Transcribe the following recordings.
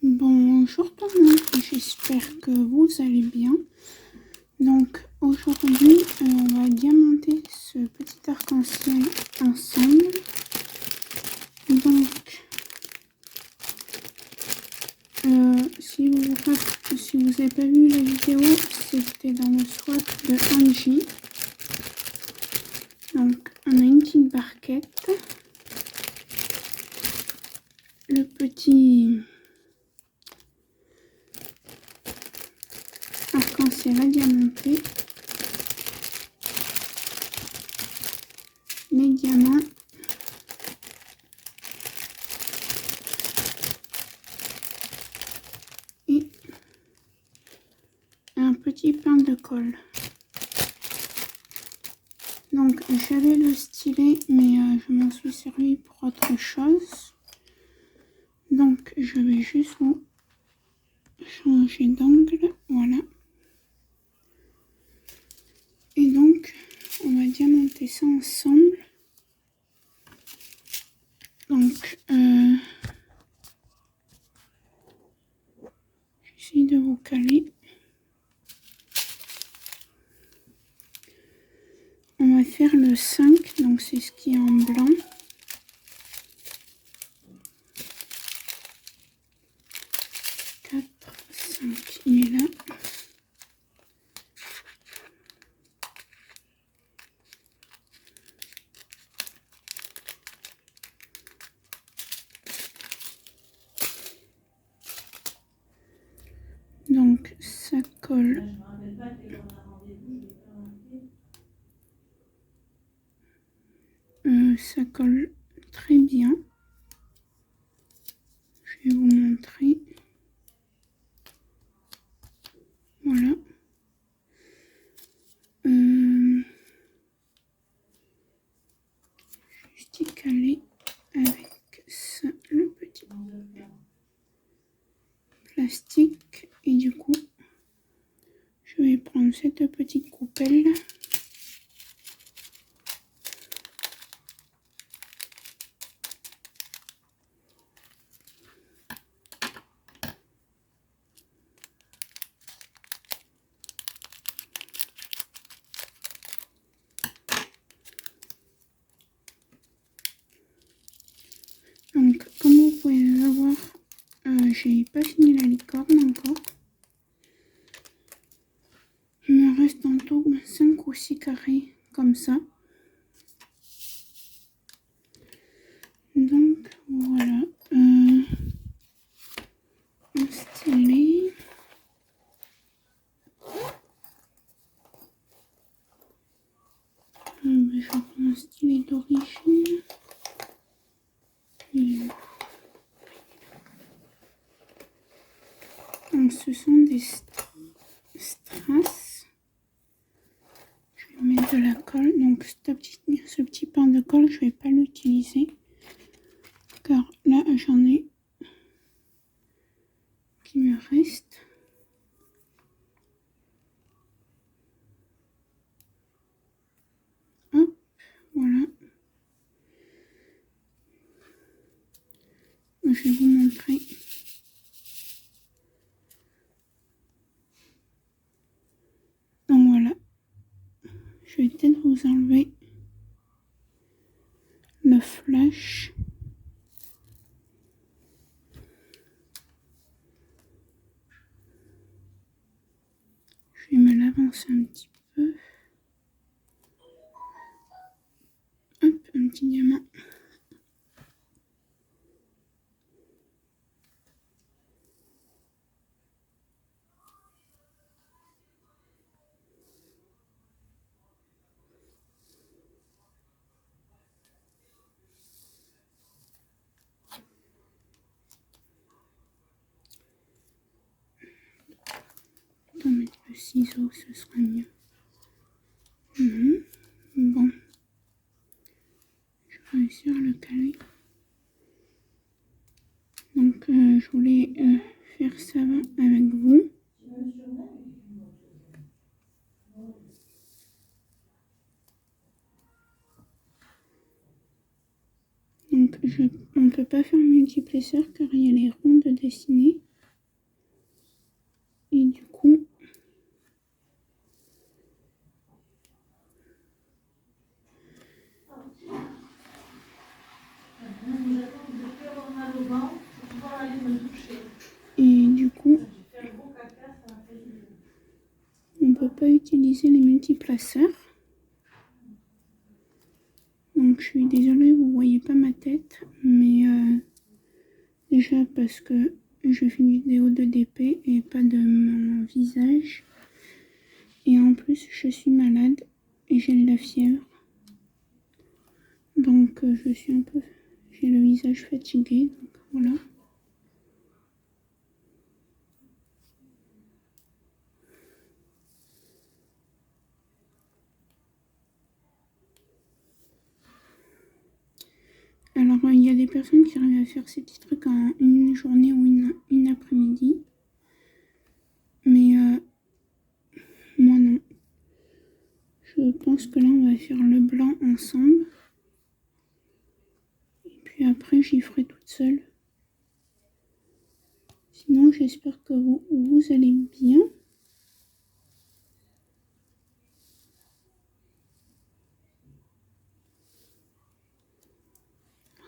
Bonjour tout le monde, j'espère que vous allez bien. Donc aujourd'hui, on va diamanter ce petit arc-en-ciel ensemble. Donc, si vous n'avez pas vu la vidéo, c'était dans le swap de Angie. Donc, on a une petite barquette. Le petit arc-en-ciel à diamanter. Les diamants. Et un petit pain de colle. Donc j'avais le stylet, mais je m'en suis servi pour autre chose. Donc je vais juste vous changer d'angle, voilà. Et donc on va diamanter ça ensemble. Donc j'essaie de vous caler. On va faire le 5, donc c'est ce qui est en blanc. Il est là. Donc ça colle. Ça colle très bien. Je vais vous montrer. Voilà. Juste y caler avec ça, le petit plastique. Et du coup, je vais prendre cette petite coupelle. Donc, comme vous pouvez le voir, j'ai pas fini la licorne encore. Il me reste en tout 5 ou 6 carrés comme ça. Donc voilà, un stylet. Je prends un stylet d'origine. Donc ce sont des strass. Je vais mettre de la colle. Donc ce petit pain de colle, je vais pas l'utiliser. Car là j'en ai qui me reste. Hop, voilà. Je vais vous montrer. Donc voilà. Je vais peut-être vous enlever le flash. Je vais me l'avancer un petit peu. Hop, un petit diamant. On va mettre le ciseau, ce sera mieux. Bon, je vais réussir à le caler. Donc je voulais faire ça avec vous. Donc on ne peut pas faire multiplesseur car il y a les rondes dessinées. l'effaceur. Donc je suis désolée, vous voyez pas ma tête, mais déjà parce que je fais une vidéo de DP et pas de mon visage. Et en plus, je suis malade et j'ai de la fièvre. Donc je suis un peu... J'ai le visage fatigué, donc voilà. Alors il y a des personnes qui arrivent à faire ces petits trucs en une journée ou une après-midi. Mais moi non. Je pense que là on va faire le blanc ensemble. Et puis après j'y ferai toute seule. Sinon j'espère que vous allez bien.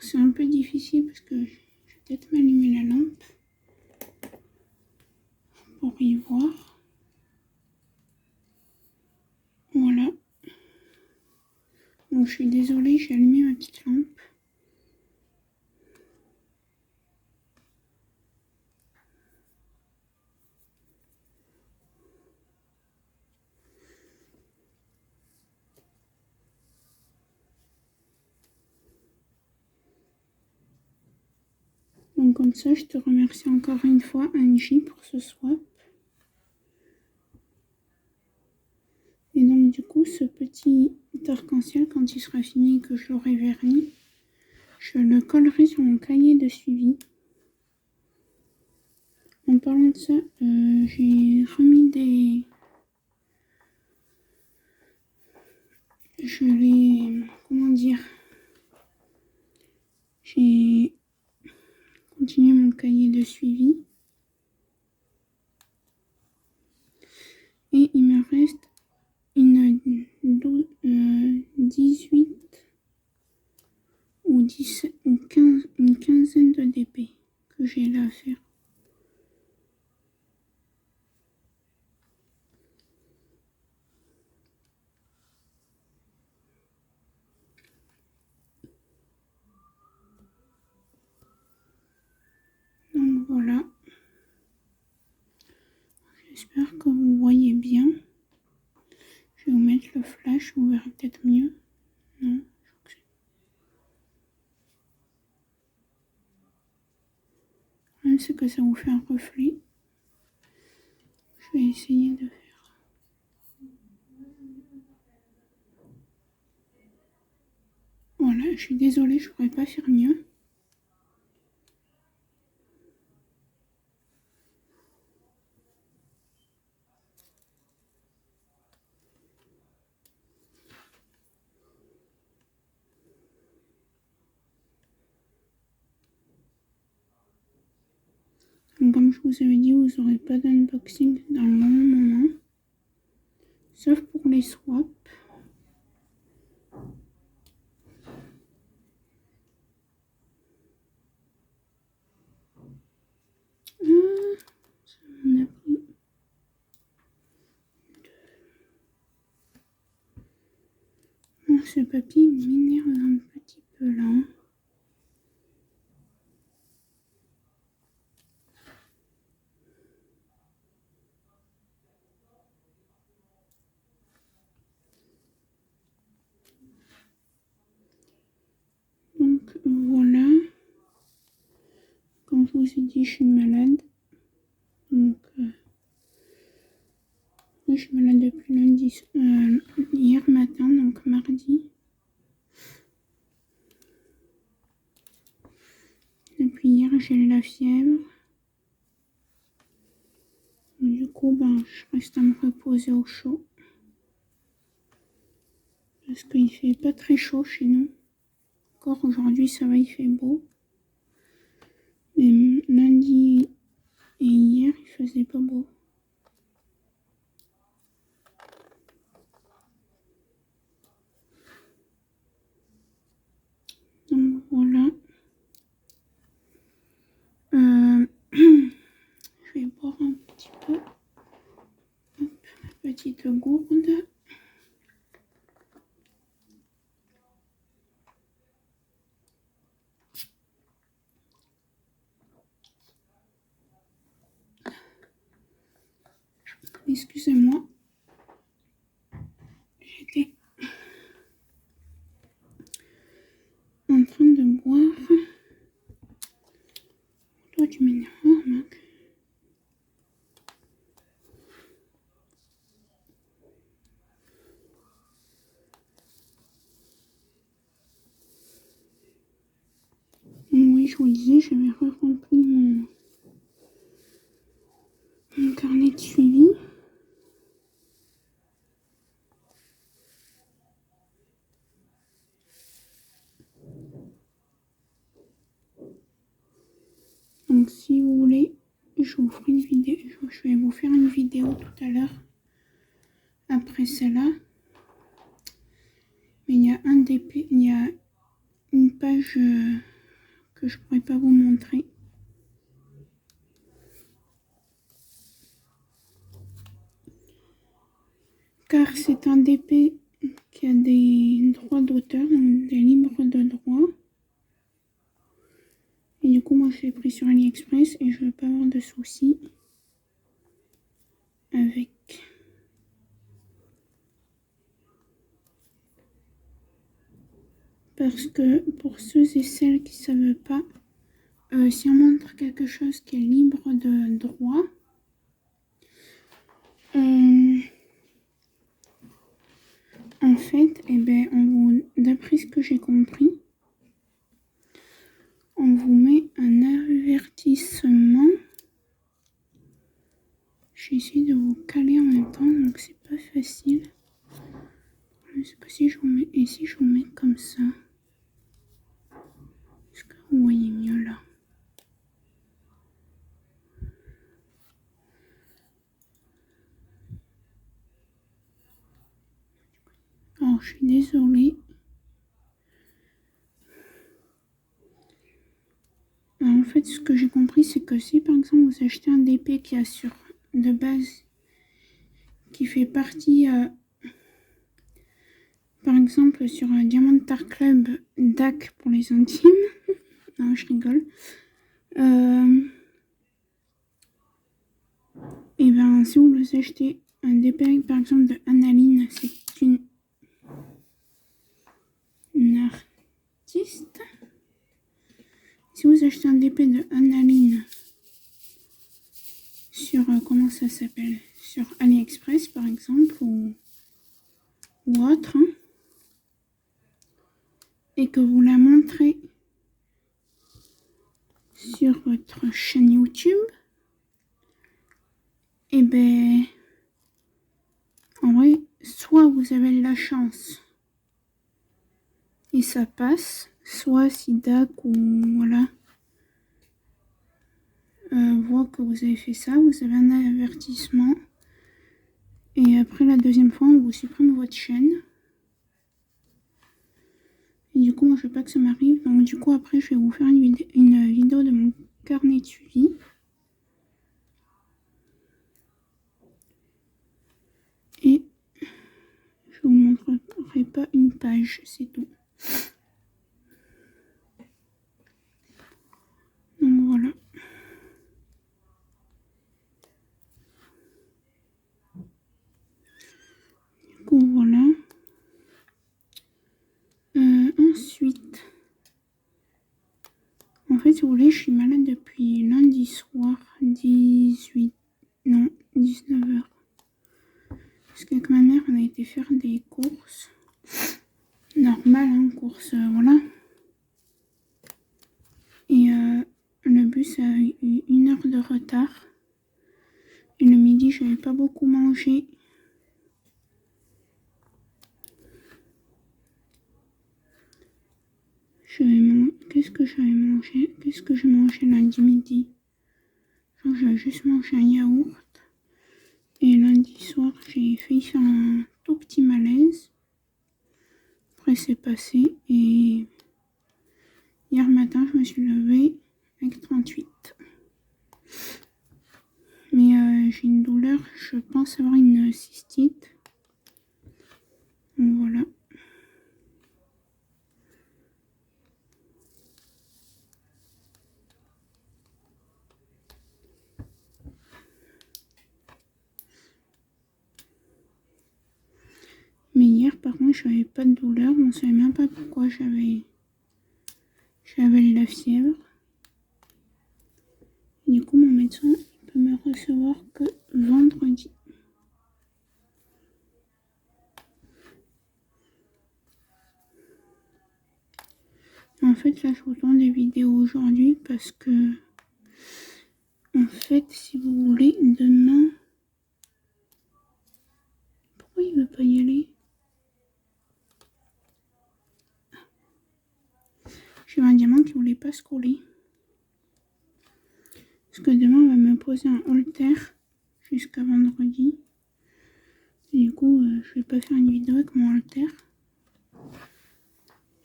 C'est un peu difficile parce que je vais peut-être m'allumer la lampe pour y voir. Voilà. Donc je suis désolée, j'ai allumé ma petite lampe. Donc comme ça, je te remercie encore une fois, Angie, pour ce swap. Et donc du coup, ce petit arc-en-ciel, quand il sera fini et que je l'aurai verni, je le collerai sur mon cahier de suivi. En parlant de ça, j'ai remis des... Je l'ai... Comment dire? J'ai continué mon cahier de suivi. Et il me reste une 18 ou 17 ou 15, une quinzaine de DP que j'ai là à faire. Donc voilà. J'espère que vous voyez bien. Je vais vous mettre le flash, vous verrez peut-être mieux. Non, je crois que c'est... c'est que ça vous fait un reflet. Je vais essayer de faire. Voilà, je suis désolée, je pourrais pas faire mieux. Donc, comme je vous avais dit, vous n'aurez pas d'unboxing dans le moment. Sauf pour les swaps. Ça m'en a pris. Ce papier m'énerve un petit peu là. Donc voilà. Comme je vous ai dit, je suis malade. Donc je suis malade depuis lundi, hier matin, donc mardi. Depuis hier, j'ai la fièvre. Du coup, je reste à me reposer au chaud. Parce qu'il fait pas très chaud chez nous. Encore aujourd'hui, ça va, il fait beau. Mais lundi et hier, il faisait pas beau. Donc voilà. Je vais boire un petit peu. Hop, ma petite gourde. Excusez-moi. J'étais en train de boire. Toi, tu m'énerves, mec. Oui, je vous le disais, j'avais rempli mon carnet de suivi. Donc, si vous voulez, je vous ferai une vidéo. Je vais vous faire une vidéo tout à l'heure. Après celle-là. Mais il y a il y a une page que je pourrais pas vous montrer. Car c'est un DP qui a des droits d'auteur, donc des libres de droit. Et du coup, moi, je l'ai pris sur AliExpress et je veux pas avoir de soucis avec. Parce que pour ceux et celles qui ne savent pas, si on montre quelque chose qui est libre de droit, en fait, eh ben, d'après ce que j'ai compris, on vous met un avertissement. J'essaie de vous caler en même temps, donc c'est pas facile. Je sais pas si je vous mets, et si je vous mets comme ça. Est-ce que vous voyez mieux là? Alors, je suis désolée. Alors, en fait, ce que j'ai compris, c'est que si par exemple vous achetez un DP qui assure de base, qui fait partie, par exemple, sur un Diamond Tar Club DAC pour les intimes, non, je rigole. Et bien, si vous achetez un DP par exemple de Analine, c'est une artiste. Si vous achetez un DP de Analine sur, comment ça s'appelle, sur AliExpress par exemple, ou autre, hein, et que vous la montrez sur votre chaîne YouTube, et ben, en vrai, soit vous avez de la chance et ça passe, soit si DAC ou voilà voit que vous avez fait ça, vous avez un avertissement et après la deuxième fois on vous supprime votre chaîne. Et du coup moi je veux pas que ça m'arrive, donc du coup après je vais vous faire une vidéo de mon carnet de suivi. Et je vous montrerai pas une page, c'est tout. Donc voilà. Du coup voilà. Ensuite, en fait si vous voulez, je suis malade depuis lundi soir, 19h. Parce qu'avec ma mère, on a été faire des courses. Normal, hein, courses, voilà. Et le bus a eu 1 heure de retard. Et le midi, je n'avais pas beaucoup mangé. Qu'est-ce que j'avais mangé? Qu'est-ce que j'ai mangé lundi midi? Genre, j'avais juste mangé un yaourt. Et lundi soir, j'ai failli faire un tout petit malaise. Après, c'est passé. Et hier matin, je me suis levée avec 38. Mais j'ai une douleur, je pense avoir une cystite. Donc voilà. lendemain, je n'avais pas de douleur. On ne savait même pas pourquoi j'avais la fièvre. Du coup, mon médecin peut me recevoir que vendredi. En fait, là, je vous tourne des vidéos aujourd'hui parce que, en fait, si vous voulez, demain... Pourquoi il veut pas y aller? J'ai un diamant qui voulait pas scroller. Parce que demain, on va me poser un halter jusqu'à vendredi. Et du coup, je vais pas faire une vidéo avec mon halter.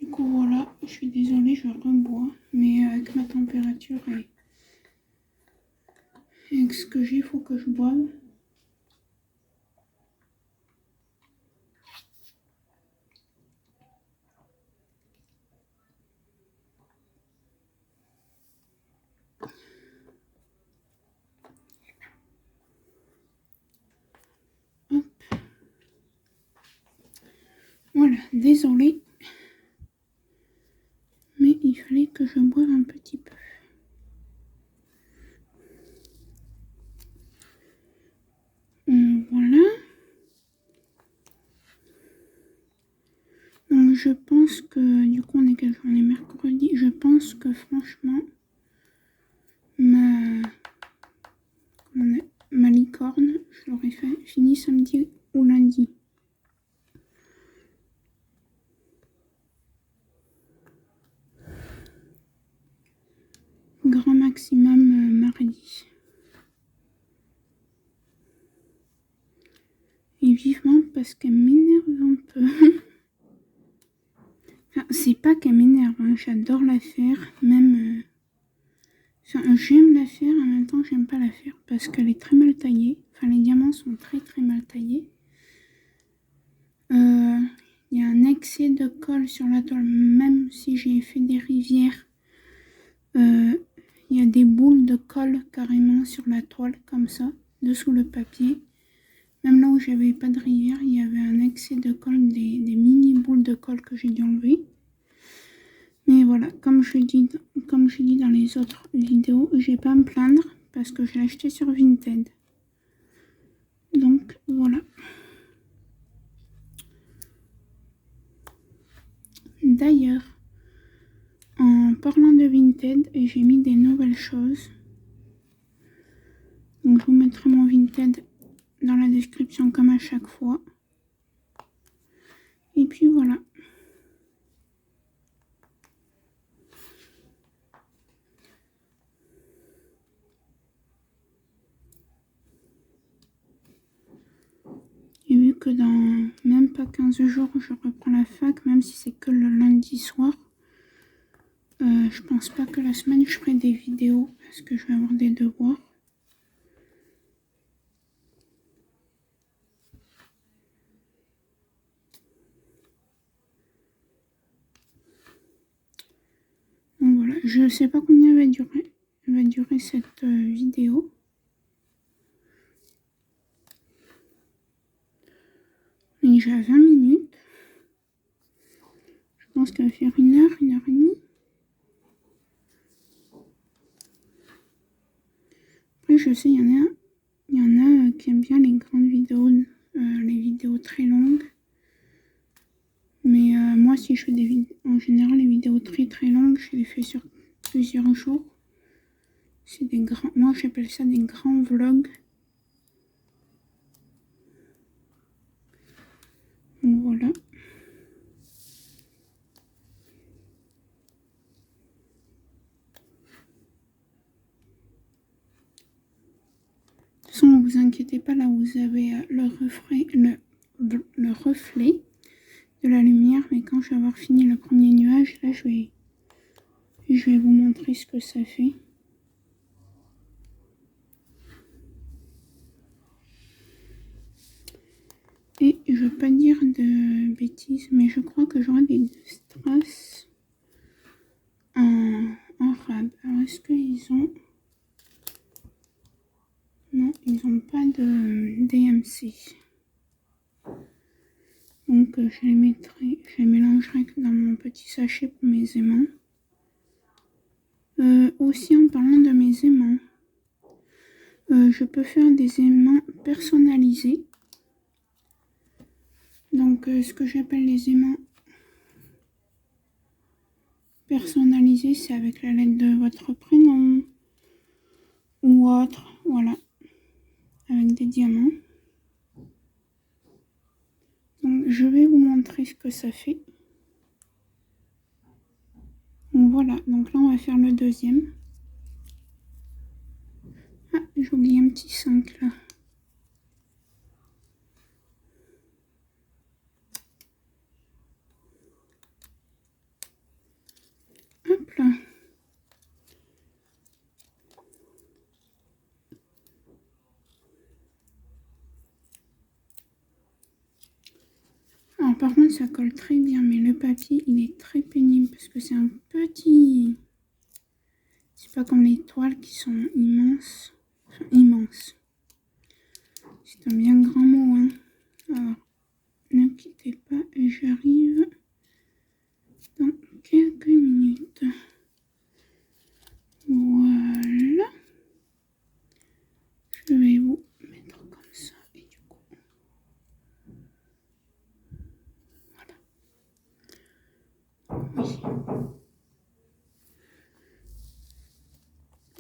Du coup, voilà, je suis désolée, je rebois. Mais avec ma température et avec ce que j'ai, il faut que je boive. Hop. Voilà, désolée. Mais il fallait que je boive un petit peu. Voilà. Donc je pense que, du coup on est quel jour? On est mercredi. Je pense que franchement, ma licorne, je l'aurais fini samedi ou lundi. Grand maximum mardi. Et vivement parce qu'elle m'énerve un peu. Enfin, c'est pas qu'elle m'énerve, hein, j'adore la faire, même... Enfin, j'aime la faire, en même temps j'aime pas la faire parce qu'elle est très mal taillée. Enfin, les diamants sont très très mal taillés. Il y a un excès de colle sur la toile, même si j'ai fait des rivières. Il y a des boules de colle carrément sur la toile, comme ça, dessous le papier. Même là où j'avais pas de rivière, il y avait un excès de colle, des mini boules de colle que j'ai dû enlever. Mais voilà, comme je dis dans les autres vidéos, j'ai pas à me plaindre parce que je l'ai acheté sur Vinted. Donc voilà. D'ailleurs, en parlant de Vinted, j'ai mis des nouvelles choses. Donc je vous mettrai mon Vinted dans la description comme à chaque fois. Et puis voilà. Et vu que dans même pas 15 jours, je reprends la fac, même si c'est que le lundi soir, je pense pas que la semaine je ferai des vidéos parce que je vais avoir des devoirs. Donc voilà, je sais pas combien va durer cette vidéo. On est déjà à 20 minutes. Je pense qu'elle va faire 1 heure, 1 heure et demie. Après, je sais, il y en a qui aiment bien les grandes vidéos, les vidéos très longues. Mais moi, si je fais des vidéos, en général, les vidéos très très longues, je les fais sur plusieurs jours. C'est des grands, moi j'appelle ça des grands vlogs. Donc voilà. De toute façon, ne vous inquiétez pas, là vous avez le reflet de la lumière, mais quand je vais avoir fini le premier nuage, là je vais vous montrer ce que ça fait. Et je veux pas dire de bêtises, mais je crois que j'aurai des strass en rab. Alors est-ce qu'ils ont... Non, ils n'ont pas de DMC. Donc Donc je les mélangerai dans mon petit sachet pour mes aimants. Aussi en parlant de mes aimants, je peux faire des aimants personnalisés. Donc ce que j'appelle les aimants personnalisés, c'est avec la lettre de votre prénom ou autre, voilà, avec des diamants. Donc je vais vous montrer ce que ça fait. Donc voilà, donc là on va faire le deuxième. Ah, j'ai oublié un petit 5 là. Hop là. Alors par contre ça colle très bien, mais le papier il est très pénible parce que c'est un petit... C'est pas comme les toiles qui sont immenses. Enfin, immenses. C'est un bien grand mot, hein. Alors, ne quittez pas, j'arrive dans quelques minutes. Voilà. Je vais vous mettre comme ça et du coup... Voilà. Oui.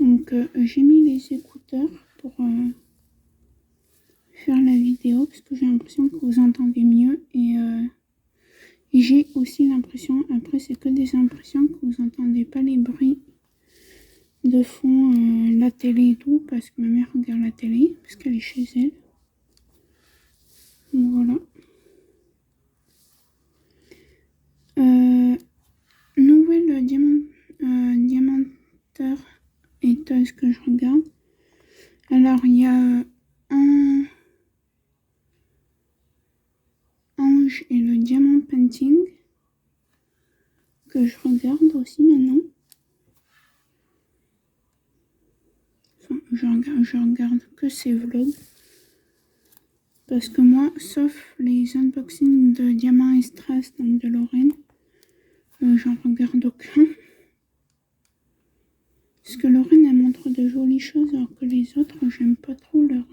Donc j'ai mis les écouteurs pour faire la vidéo parce que j'ai l'impression que vous entendez mieux et j'ai aussi l'impression, après c'est que des impressions, que vous entendez pas les bruits de fond, la télé et tout, parce que ma mère regarde la télé parce qu'elle est chez elle. Donc voilà. Nouvelle diamanteur éteuse que je regarde. Alors il y a un Ange et le Diamant Painting que je regarde aussi maintenant. Enfin, je regarde que ses vlogs. Parce que moi, sauf les unboxings de Diamant et Strass, donc de Lorraine, j'en regarde aucun. Parce que Lorraine, elle montre de jolies choses, alors que les autres, j'aime pas trop leur...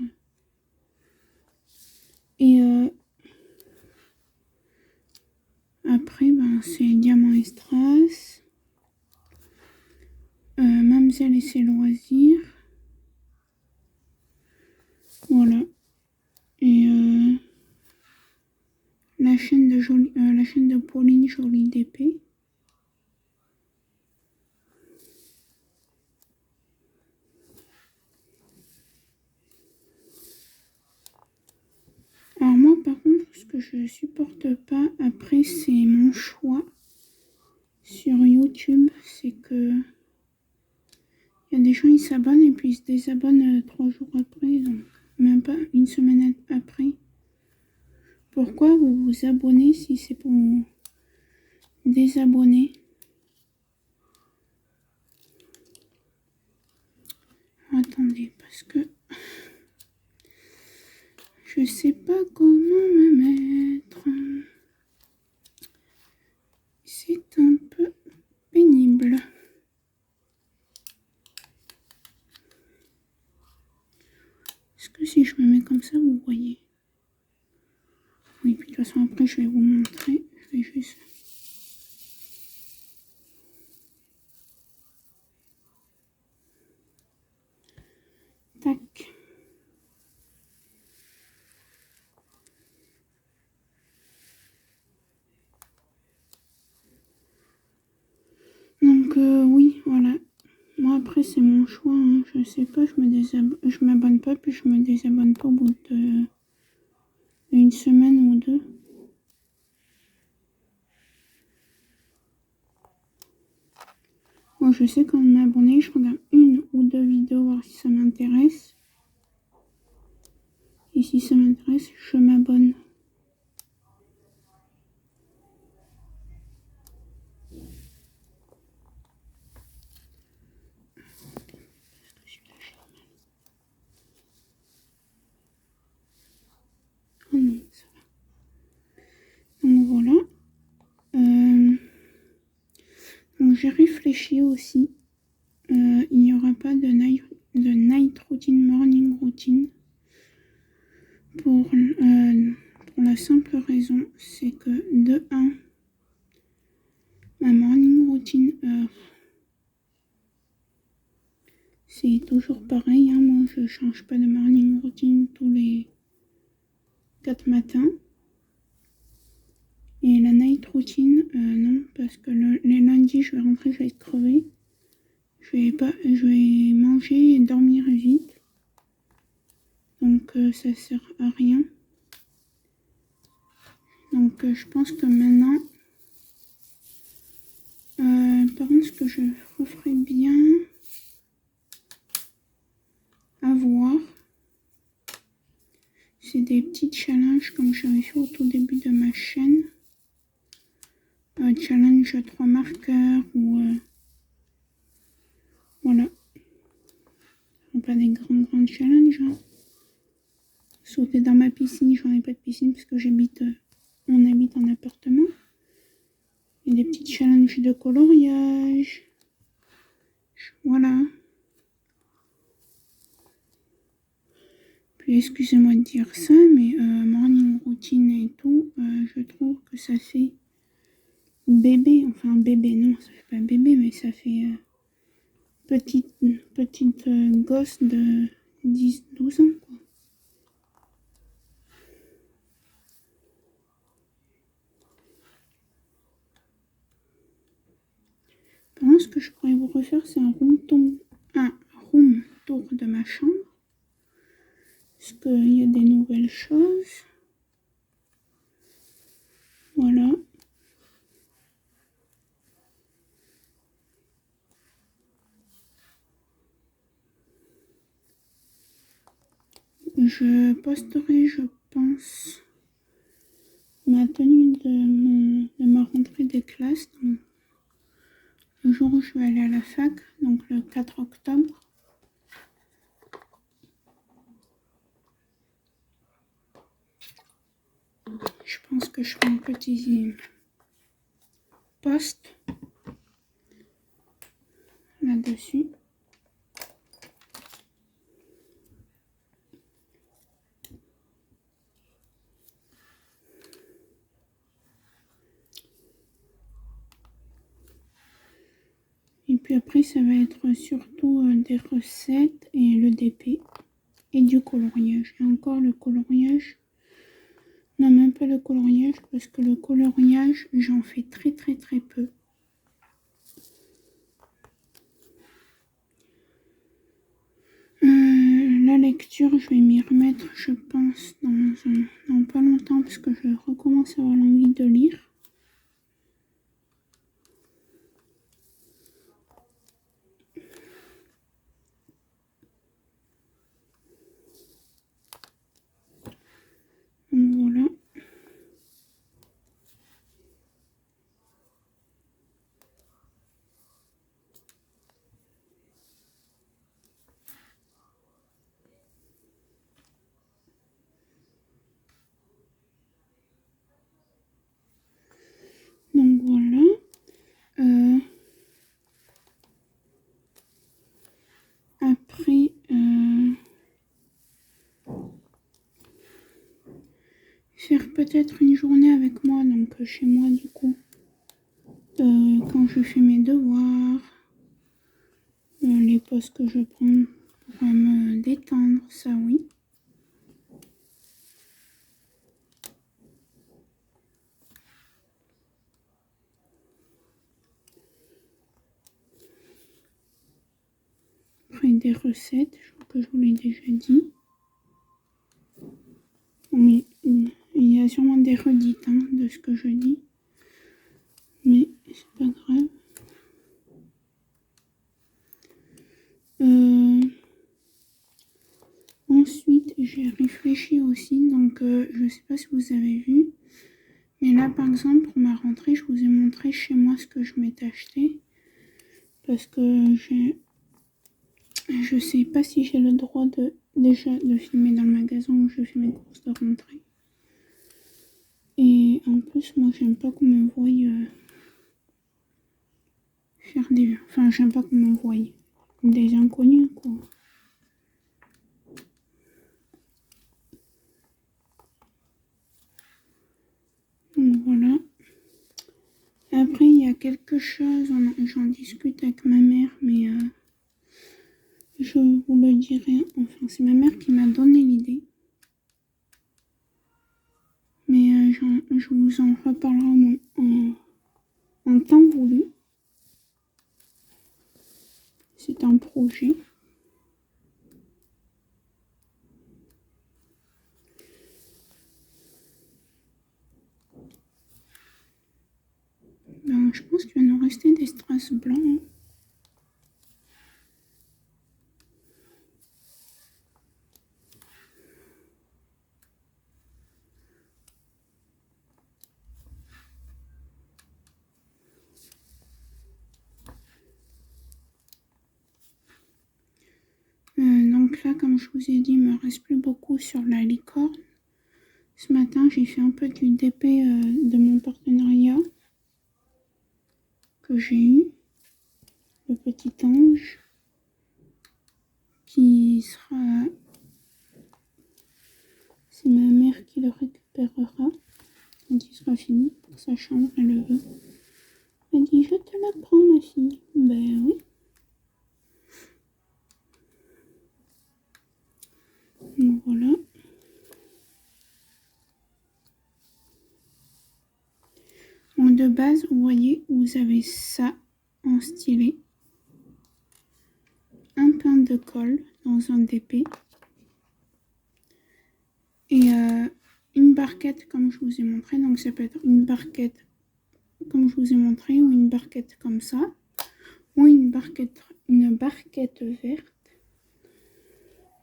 Et après, ben, c'est Diamant et Strass, Mamselle et ses loisirs. Voilà. Et la chaîne de Pauline Jolie d'épée. Alors moi par contre ce que je supporte pas après c'est mon choix sur YouTube, c'est que il y a des gens ils s'abonnent et puis ils se désabonnent 3 jours après, donc même pas une semaine après. Pourquoi vous vous abonnez si c'est pour vous désabonner? Attendez, parce que je sais pas comment me mettre. C'est un peu pénible. Est-ce que si je me mets comme ça, vous voyez? Oui, puis de toute façon après je vais vous montrer. Je vais juste... Tac. Donc oui, voilà. Moi après c'est mon choix, hein. Je sais pas, je m'abonne pas, puis je me désabonne pas au bout d'une semaine ou deux. Moi je sais quand m'abonner, je regarde une ou deux vidéos voir si ça m'intéresse. Et si ça m'intéresse, je m'abonne. Oh non, ça va. Donc j'ai réfléchi aussi. Il n'y aura pas de night routine, morning routine. Pour la simple raison, c'est que de 1, ma morning routine, c'est toujours pareil. Hein, moi, je change pas de morning routine tous les 4 matins. Et la night routine, non, parce que les lundis, je vais rentrer, je vais être crevée. Je vais manger et dormir vite. Donc, ça sert à rien. Donc, je pense que maintenant, par contre, ce que je referais bien à voir, c'est des petits challenges comme j'avais fait au tout début de ma chaîne. Challenge 3 marqueurs ou voilà. Pas des grands challenges. Hein. Sauter dans ma piscine, j'en ai pas de piscine parce que on habite en appartement. Et des petits challenges de coloriage. Voilà. Puis excusez-moi de dire ça, mais morning routine et tout, je trouve que ça fait bébé. Enfin bébé, non, ça fait pas bébé, mais ça fait petite gosse de 10-12 ans, quoi. Par contre, ce que je pourrais vous refaire, c'est un room tour de ma chambre. Parce qu'il y a des nouvelles choses. Voilà. Je posterai, je pense, ma tenue de ma rentrée des classes. Donc, le jour où je vais aller à la fac, donc le 4 octobre. Je pense que je ferai un petit post là-dessus. Et puis après, ça va être surtout des recettes et le DP et du coloriage. Et encore le coloriage. Non, même pas le coloriage, parce que le coloriage, j'en fais très peu. La lecture, je vais m'y remettre, je pense, dans pas longtemps, parce que je recommence à avoir l'envie de lire. Donc voilà. Donc voilà. Après, faire peut-être une journée avec moi, donc chez moi du coup, quand je fais mes devoirs, les pauses que je prends pour me détendre, ça oui. Après des recettes, je crois que je vous l'ai déjà dit. Oui, il y a sûrement des redites hein, de ce que je dis. Mais c'est pas grave. Ensuite, j'ai réfléchi aussi. Donc, je sais pas si vous avez vu. Mais là, par exemple, pour ma rentrée, je vous ai montré chez moi ce que je m'étais acheté. Parce que je sais pas si j'ai le droit déjà de filmer dans le magasin où je fais mes courses de rentrée. Et en plus, moi, j'aime pas qu'on me voie faire des... Enfin, j'aime pas qu'on m'envoie des inconnus, quoi. Donc voilà. Après, il y a quelque chose, j'en discute avec ma mère, mais je vous le dirai. Enfin, c'est ma mère qui m'a donné l'idée. Mais je vous en reparlerai en temps voulu. C'est un projet. Ben, je pense qu'il va nous rester des strass blancs. Donc là, comme je vous ai dit, il me reste plus beaucoup sur la licorne. Ce matin, j'ai fait un peu du DP de mon partenariat que j'ai eu. Le petit ange qui sera... C'est ma mère qui le récupérera quand il sera fini pour sa chambre. Elle veut. Elle dit, je te la prends, ma fille. Ben oui. Donc voilà. Donc de base, vous voyez, vous avez ça en stylet. Un pain de colle dans un DP. Et une barquette comme je vous ai montré. Donc ça peut être une barquette comme je vous ai montré ou une barquette comme ça. Ou une barquette verte.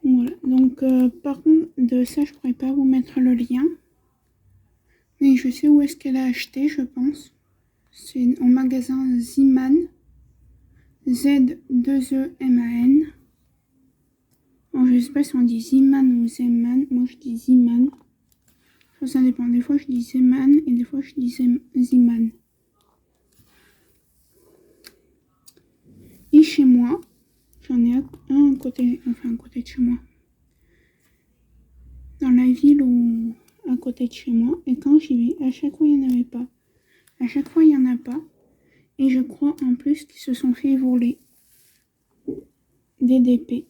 Voilà. Donc par contre de ça je pourrais pas vous mettre le lien. Mais je sais où est-ce qu'elle a acheté, je pense. C'est au magasin Ziman. Z2EMAN. Alors, je sais pas si on dit Ziman ou Zeman. Moi je dis Ziman. Ça dépend. Des fois je dis Zeman et des fois je dis Ziman. Et chez moi, j'en ai un côté, enfin à côté de chez moi. Dans la ville ou à côté de chez moi. Et quand j'y vais, à chaque fois il n'y en avait pas. À chaque fois il n'y en a pas. Et je crois en plus qu'ils se sont fait voler des DP.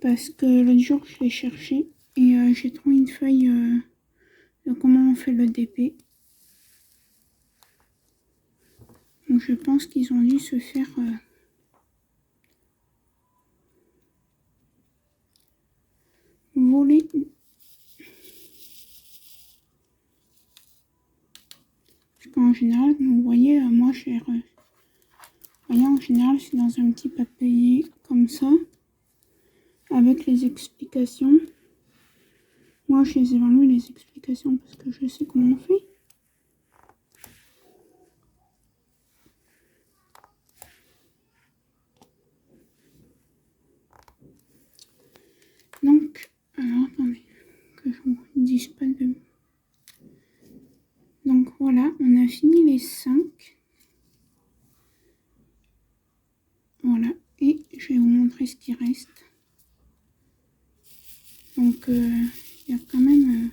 Parce que l'autre jour je l'ai cherché et j'ai trouvé une feuille de comment on fait le DP. Donc je pense qu'ils ont dû se faire voler. Parce qu'en général, vous voyez, moi j'ai... voyez, en général, c'est dans un petit papier comme ça, avec les explications. Moi, je les ai enlevées les explications parce que je sais comment on fait. Donc, alors attendez, que je vous dise pas de... Donc voilà, on a fini les 5. Voilà, et je vais vous montrer ce qui reste. Donc, il y a quand même...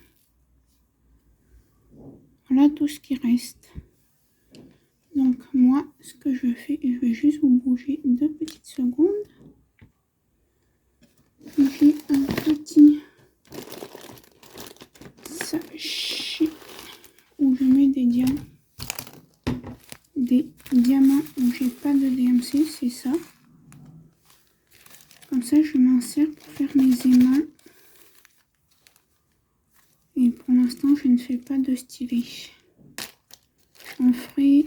voilà tout ce qui reste. Donc moi, ce que je fais, je vais juste vous bouger 2 petites secondes. J'ai un petit sachet où je mets des diamants. Des diamants où j'ai pas de DMC, c'est ça. Comme ça, je m'en sers pour faire mes émals. Et pour l'instant, je ne fais pas de stylet. J'en ferai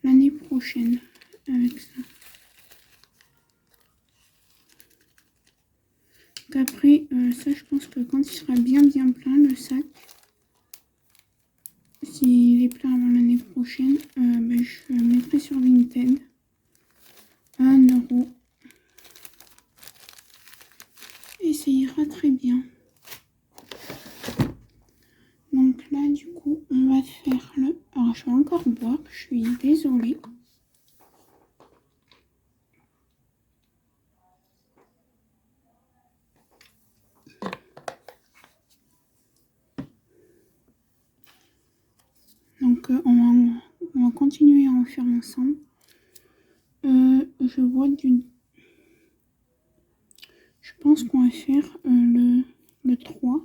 l'année prochaine avec ça. Donc après, ça, je pense que quand il sera bien plein, le sac, s'il est plein avant l'année prochaine, ben, je le mettrai sur Vinted à 1 €. Et ça ira très bien. Donc là, du coup, on va faire le... Alors, je vais encore boire. Je suis désolée. Donc on va continuer à en faire ensemble. Je vois je pense qu'on va faire le 3.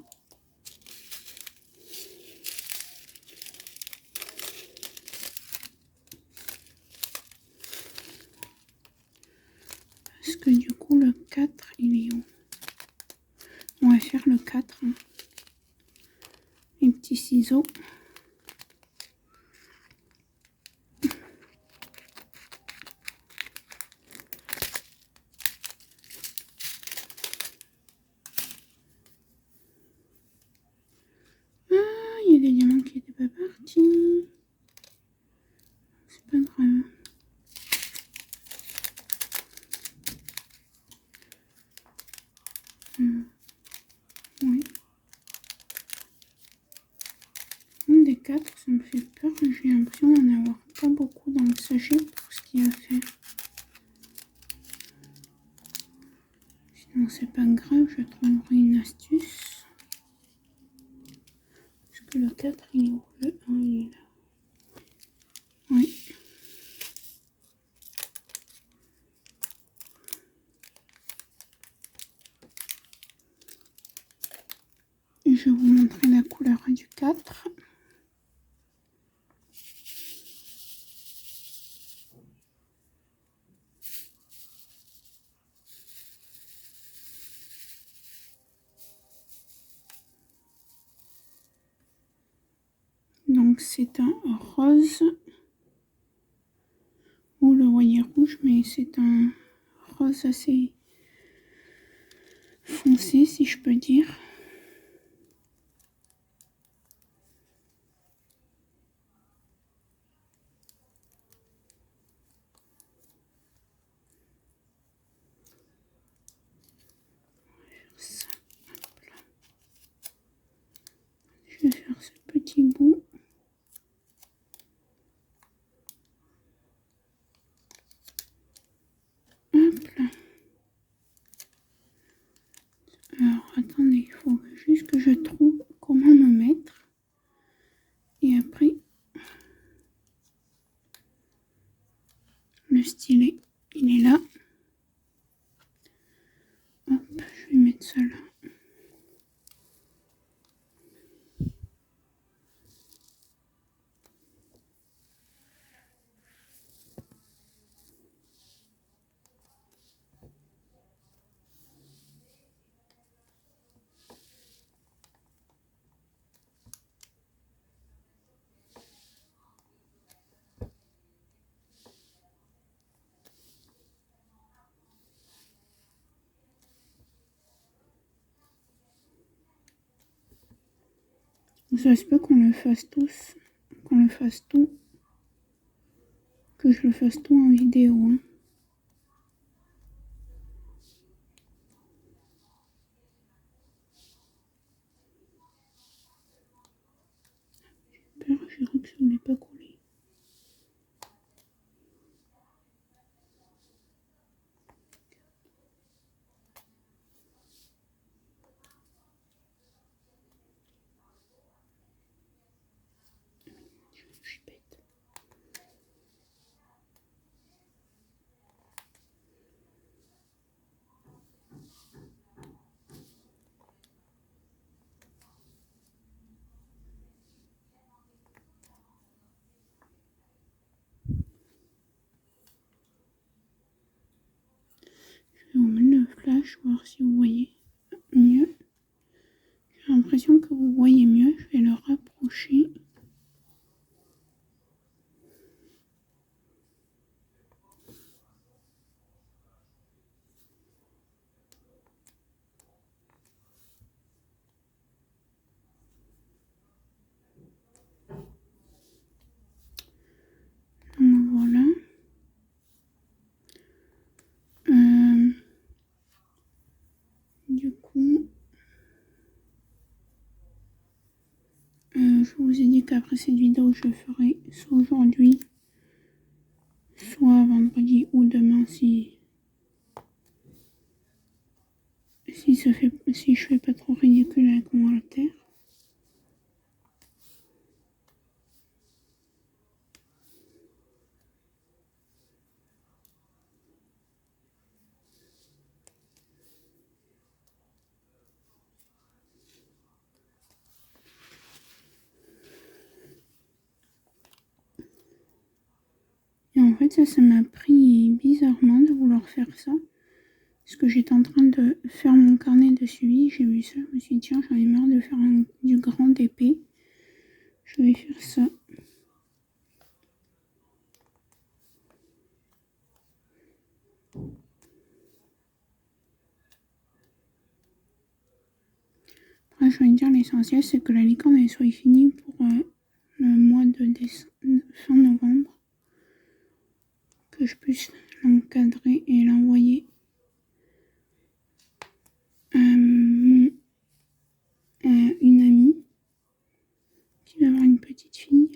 Parce que du coup le 4 il est où? On va faire le 4. Hein. Les petits ciseaux. Ah, il y a des diamants qui n'étaient pas partis. C'est pas grave. Oui. Un des 4, ça me fait peur. J'ai l'impression d'en avoir pas beaucoup dans le sachet pour ce qu'il y a à faire. Sinon, c'est pas grave, je trouverai une astuce. Parce que le 4, il est où? Le 1, il est là. Oui. Et je vais vous montrer la couleur du 4. Donc c'est un rose. Ou le voyez rouge, mais c'est un rose assez foncé, si je peux dire. Ça. Je vais faire ce petit bout. Hop là. Alors attendez, il faut juste que je trouve comment me mettre. Et après, le stylet, il est là. Hop, je vais mettre ça là. Ça se peut qu'on le fasse tous, qu'on le fasse tout, que je le fasse tout en vidéo. Hein. J'ai peur, j'ai cru que ça voulait pas couler. Je suis bête. Je vais vous mettre le flash, voir si vous voyez mieux. J'ai l'impression que vous voyez mieux. Je vais le rapprocher. Donc voilà. Du coup, je vous ai dit qu'après cette vidéo, je ferai soit aujourd'hui, vendredi ou demain si je fais pas trop ridicule avec mon haltère. Et en fait, ça m'a pris bizarrement de vouloir faire ça. Parce que j'étais en train de faire mon carnet de suivi, j'ai vu ça, je me suis dit tiens, j'en ai marre de faire du grand épais. Je vais faire ça. Après, je vais dire l'essentiel, c'est que la licorne elle soit finie pour le mois de fin novembre. Que je puisse l'encadrer et l'envoyer à une amie qui va avoir une petite fille.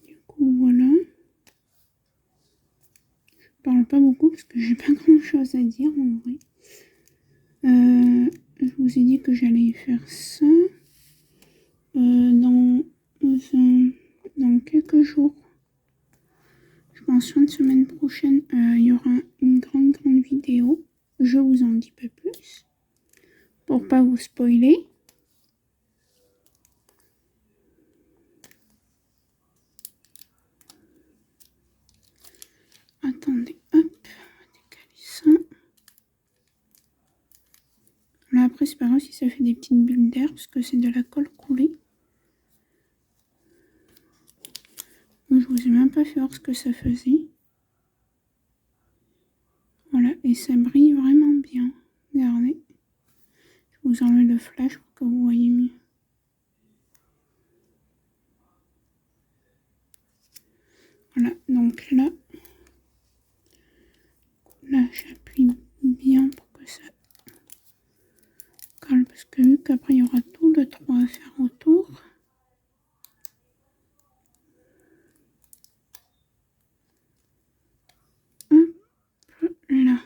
Du coup, voilà. Je parle pas beaucoup parce que j'ai pas grand chose à dire en vrai. Je vous ai dit que j'allais faire ça. Dans quelques jours, je pense fin de semaine prochaine, il y aura une grande vidéo. Je vous en dis pas plus pour pas vous spoiler. Attendez, hop, on va décaler ça. Là après c'est pas grave si ça fait des petites bulles d'air parce que c'est de la colle coulée. Je vous ai même pas fait voir ce que ça faisait. Voilà, et ça brille vraiment bien. Regardez. Je vous enlève le flash pour que vous voyez mieux. Voilà, donc là j'appuie bien pour que ça colle parce que vu qu'après il y aura tout le 3 à faire autour. Hop là.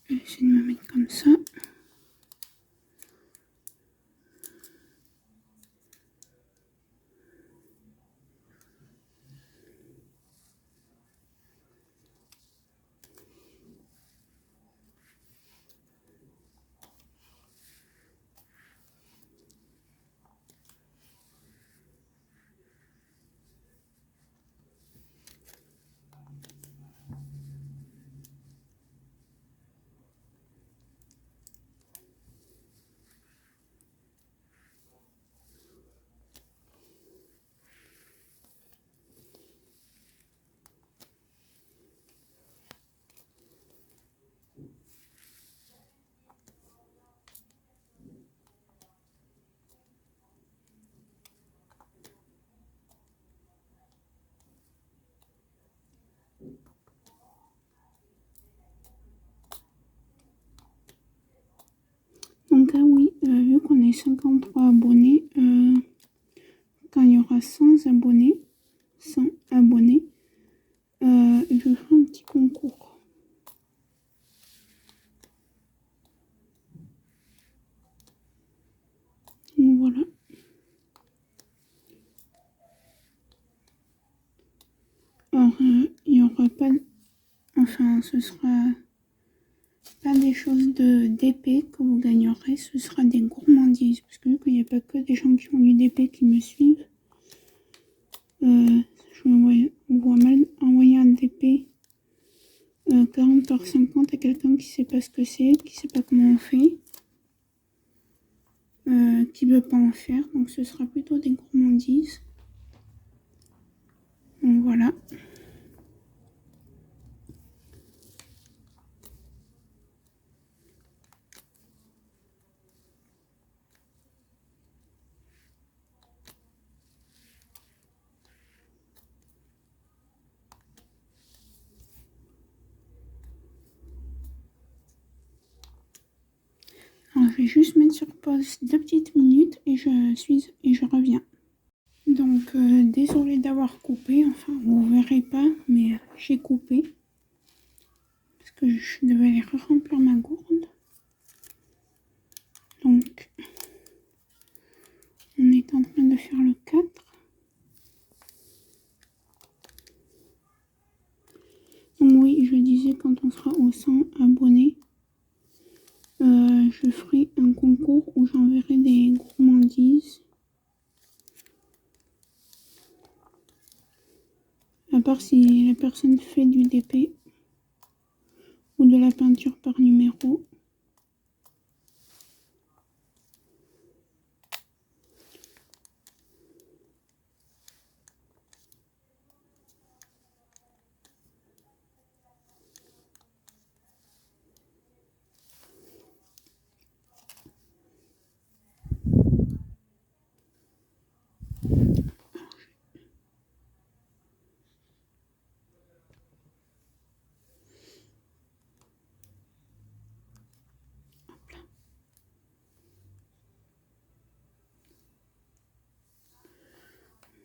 Je vais essayer de me mettre comme ça. les 53 abonnés, quand il y aura 100 abonnés, je ferai un petit concours. Donc voilà. Alors, il n'y aura pas... Enfin, ce sera pas des choses d'épée que vous gagnerez, ce sera des gourmandises. Parce que vu qu'il n'y a pas que des gens qui ont du DP qui me suivent, je vois mal envoyer un DP 40h50 à quelqu'un qui sait pas ce que c'est, qui sait pas comment on fait, qui veut pas en faire. Donc ce sera plutôt des gourmandises. Donc voilà. Alors, je vais juste mettre sur pause 2 petites minutes et je reviens. Donc, désolée d'avoir coupé, enfin, vous verrez pas, mais j'ai coupé. Parce que je devais aller remplir ma gourde. Donc, on est en train de faire le 4. Donc oui, je disais, quand on sera aux 100 abonnés, je ferai un concours où j'enverrai des gourmandises. À part si la personne fait du DP ou de la peinture par numéro.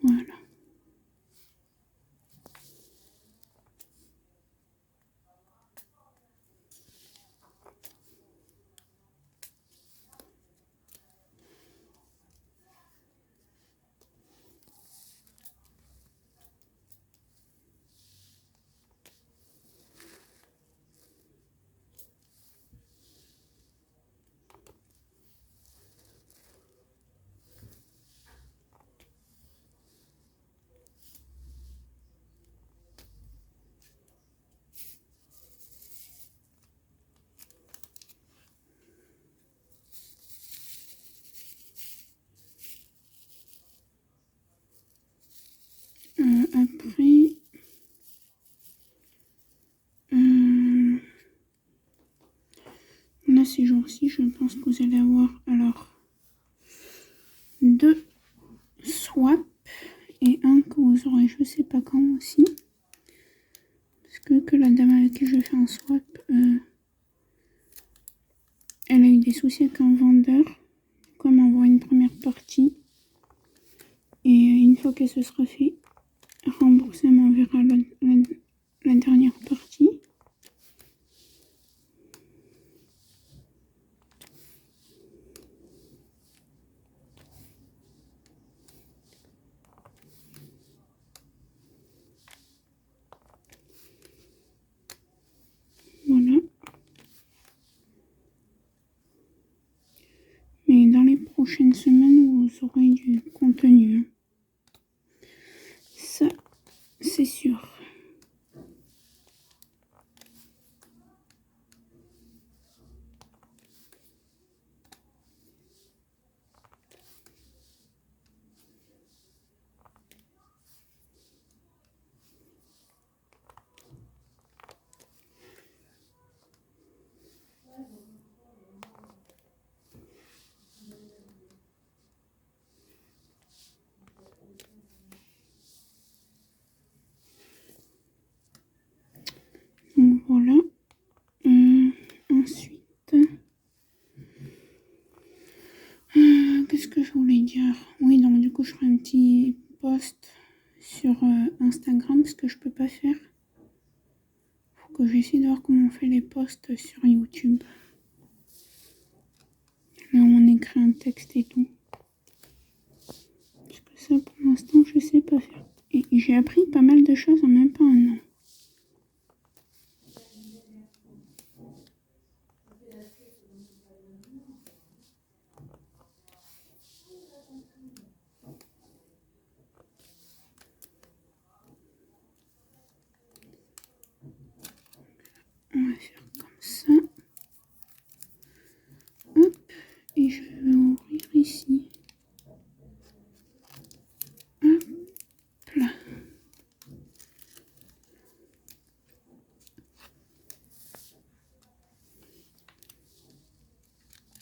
Voilà. Après, là ces jours-ci, je pense que vous allez avoir alors 2 swaps et un que vous aurez je sais pas quand aussi. Parce que la dame avec qui je fais un swap, elle a eu des soucis avec un vendeur. Comme on voit une première partie. Et une fois qu'elle se sera fait rembourser, elle m'enverra la dernière partie. Voilà. Mais dans les prochaines semaines, vous aurez du contenu. Ça, c'est sûr. un petit post sur Instagram parce que je peux pas faire. Faut que j'essaie de voir comment on fait les posts sur YouTube. Là où on écrit un texte et tout. Parce que ça pour l'instant je sais pas faire. Et j'ai appris pas mal de choses en même pas un an. On va faire comme ça. Hop. Et je vais ouvrir ici. Hop là.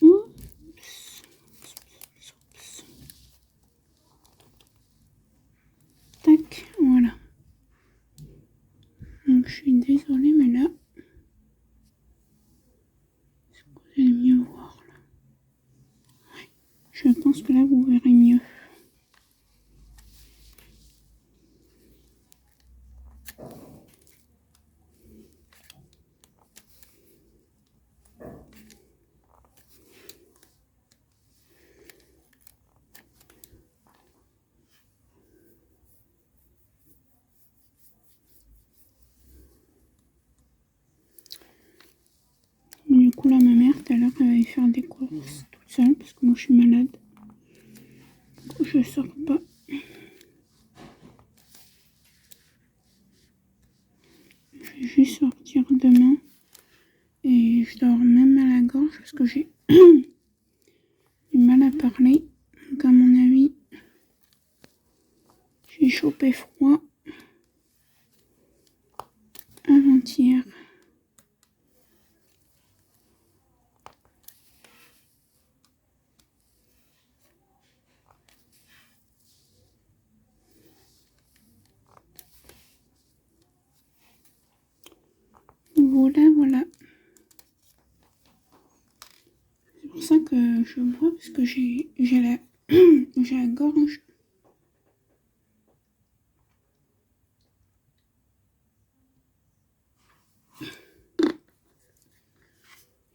Oups. Tac, voilà. Donc je suis désolée, mais là, est-ce que vous allez mieux voir là? Ouais. Je pense que là vous verrez mieux. Du coup là ma mère tout à l'heure elle va aller faire des courses toute seule parce que moi je suis malade. Du coup je sors pas. Je vais juste sortir demain. Et je dors même à la gorge parce que j'ai du mal à parler. Donc à mon avis, j'ai chopé froid avant-hier. Voilà. C'est pour ça que je bois parce que j'ai la gorge.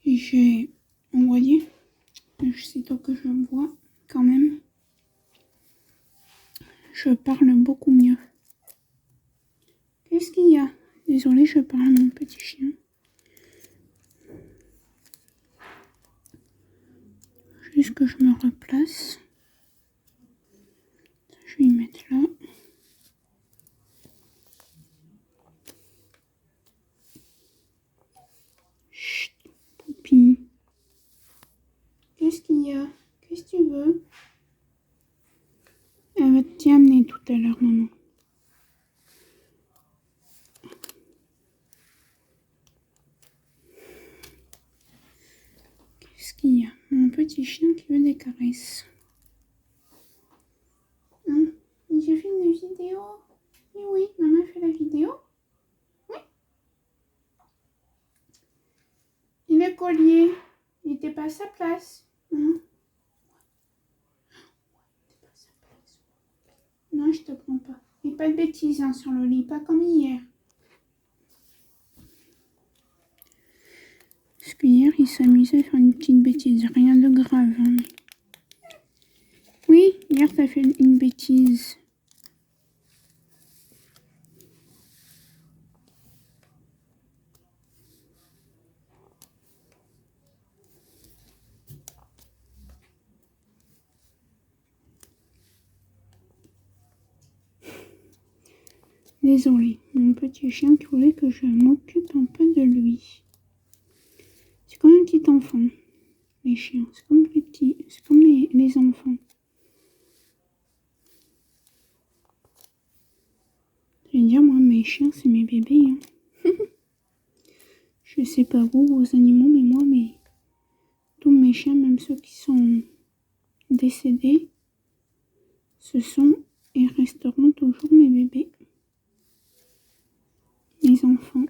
Et j'ai, vous voyez, aussitôt que je bois quand même, je parle beaucoup mieux. Qu'est-ce qu'il y a? Désolée, je parle à mon petit chien. Juste que je me replace. Je vais y mettre là. Chut, Poupi. Qu'est-ce qu'il y a? Qu'est-ce que tu veux? Elle va t'y amener tout à l'heure, maman. Qu'est-ce qu'il y a? Mon petit chien qui veut des caresses. Hein? J'ai fait une vidéo. Et oui, maman a fait la vidéo. Oui. Et le collier, il n'était pas à sa place. Hein? Non, je te prends pas. Et pas de bêtises hein, sur le lit, pas comme hier. Parce qu'hier, il s'amusait à faire une petite bêtise. Rien de grave. Hein, mais... Oui, hier, t'as fait une bêtise. Désolée, mon petit chien qui voulait que je m'occupe un peu de lui. C'est comme un petit enfant, les chiens. C'est comme les enfants. Je vais dire, moi, mes chiens, c'est mes bébés. Hein. Je sais pas vous, vos animaux, mais moi, tous mes chiens, même ceux qui sont décédés, ce sont et resteront toujours mes bébés. Mes enfants.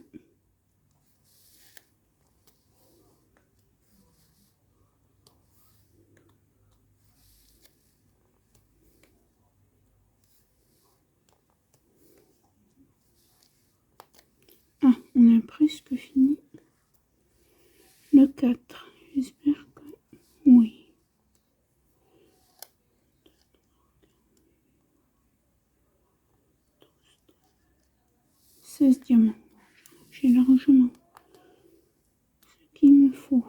On a presque fini le 4. J'espère que oui. 16 diamants. J'ai largement ce qu'il me faut.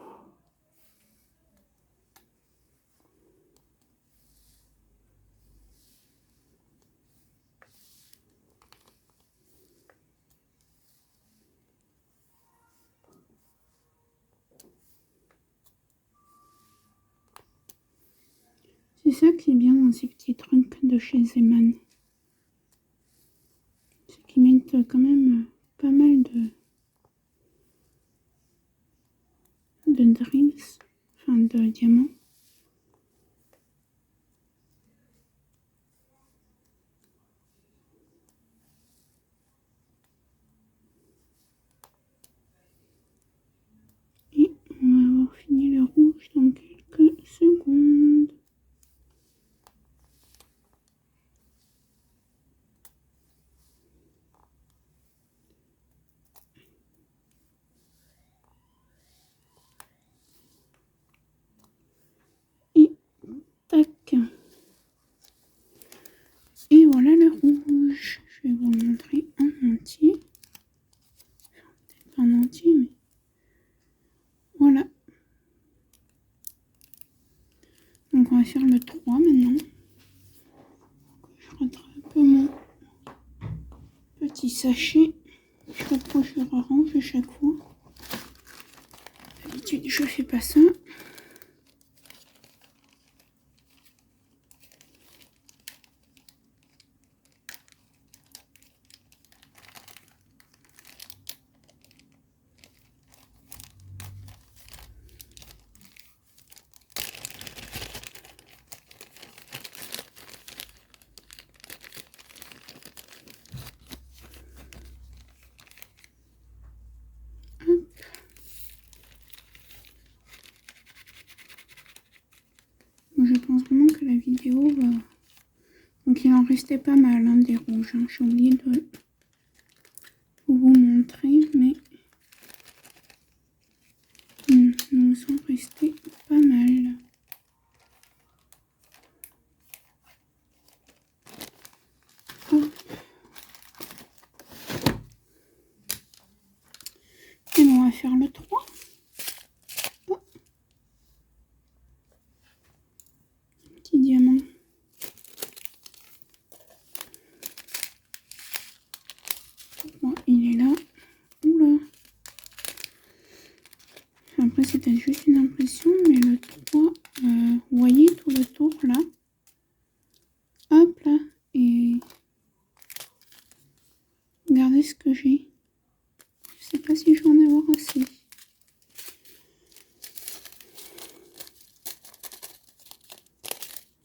C'est ça qui est bien dans ces petits trucs de chez Zeman. C'est qu'ils mettent quand même pas mal de drills, enfin de diamants. Et on va avoir fini le rouge dans quelques secondes. Et tac. Et voilà le rouge. Je vais vous le montrer en entier. Enfin, peut-être pas en entier, mais voilà. Donc on va faire le 3 maintenant. Je rattrape mon petit sachet. Je rapproche, je range à chaque fois. D'habitude, je fais pas ça. Je pense vraiment que la vidéo va... Donc il en restait pas mal hein, des rouges. Hein. J'ai oublié de vous montrer, mais il nous en restait pas mal. Hop. Et on va faire le 3. Oh. Petit diamant. Oh, il est là. Oula. Après, c'était juste une impression, mais le 3, vous voyez tout le tour là. Hop là. Et regardez ce que j'ai. Je sais pas si je vais en avoir assez.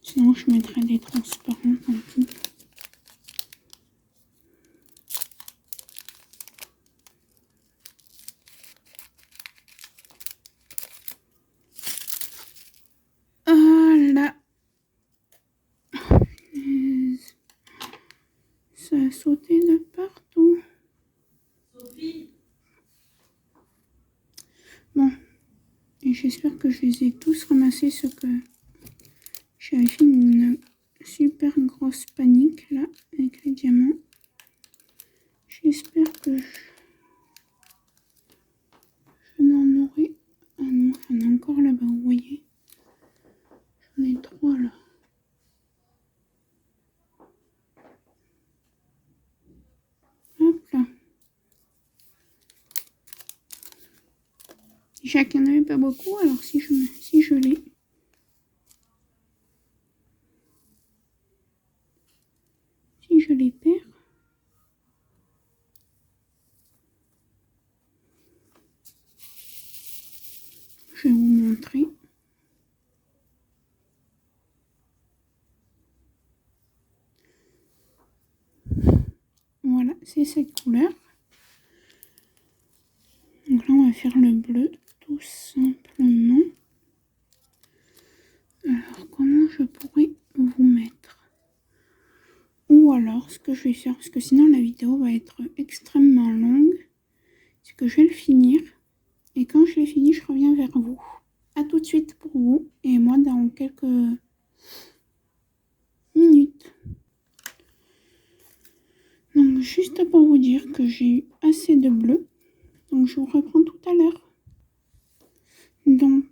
Sinon, je mettrai des transparents, tant pis. Ah là. Ça a sauté de partout. Sophie. Bon. Et j'espère que je les ai tous ramassés, ce que j'avais fait une super grosse panique là, avec les diamants. J'espère que je n'en aurai... Ah non, il y en a encore là-bas, vous voyez. J'en ai 3 là. Hop là. Chacun n'avait pas beaucoup, alors si je l'ai... Si je les perds... Je vais vous montrer. Voilà, c'est cette couleur. Donc là, on va faire le bleu, tout simplement. Alors, comment je pourrais vous mettre? Ou alors, ce que je vais faire, parce que sinon la vidéo va être extrêmement longue. c'est que je vais le finir. Et quand je l'ai fini, je reviens vers vous. À tout de suite pour vous et moi dans quelques minutes. Donc juste pour vous dire que j'ai eu assez de bleu. Donc je vous reprends tout à l'heure. Donc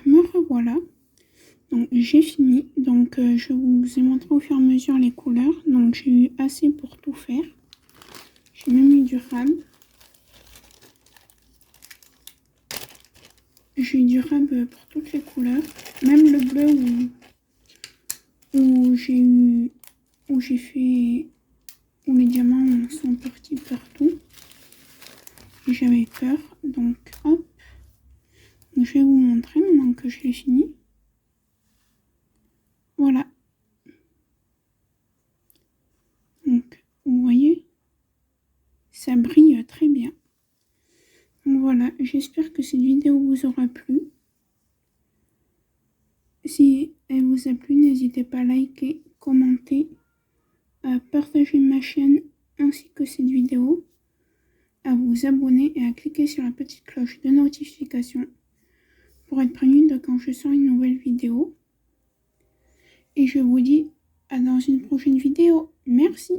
me revoilà. Donc j'ai fini. Donc je vous ai montré au fur et à mesure les couleurs. Donc j'ai eu assez pour tout faire. J'ai même eu du rab. J'ai eu du rab pour toutes les couleurs. Même le bleu où j'ai fait où les diamants sont partis partout. Et j'avais peur. Donc hop. Donc, je vais vous montrer maintenant que je l'ai fini. Voilà. Donc vous voyez, ça brille très bien. Donc voilà, j'espère que cette vidéo vous aura plu. Si elle vous a plu, n'hésitez pas à liker, commenter, à partager ma chaîne ainsi que cette vidéo, à vous abonner et à cliquer sur la petite cloche de notification pour être prévenu de quand je sors une nouvelle vidéo. Et je vous dis à dans une prochaine vidéo. Merci.